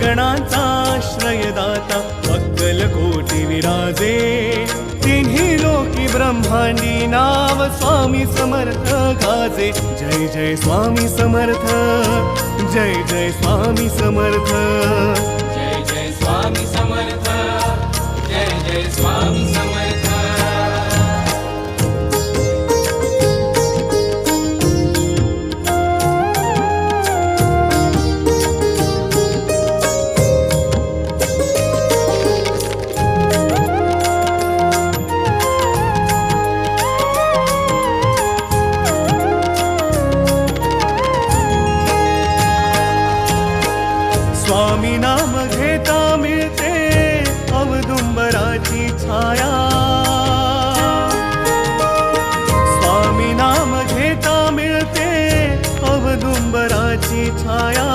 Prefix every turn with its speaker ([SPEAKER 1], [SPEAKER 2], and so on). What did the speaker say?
[SPEAKER 1] गणांचा आश्रयदाता अक्कलकोटी विराजे तिन्ही लोकी ब्रह्मांडी नाव स्वामी समर्थ गाजे जय जय स्वामी समर्थ जय जय स्वामी समर्थ
[SPEAKER 2] जय जय स्वामी समर्थ जय जय स्वामी समर्थ
[SPEAKER 1] स्वामी नाम घेता मिळते औदुंबराची छाया स्वामी नाम घेता मिळते औदुंबराची छाया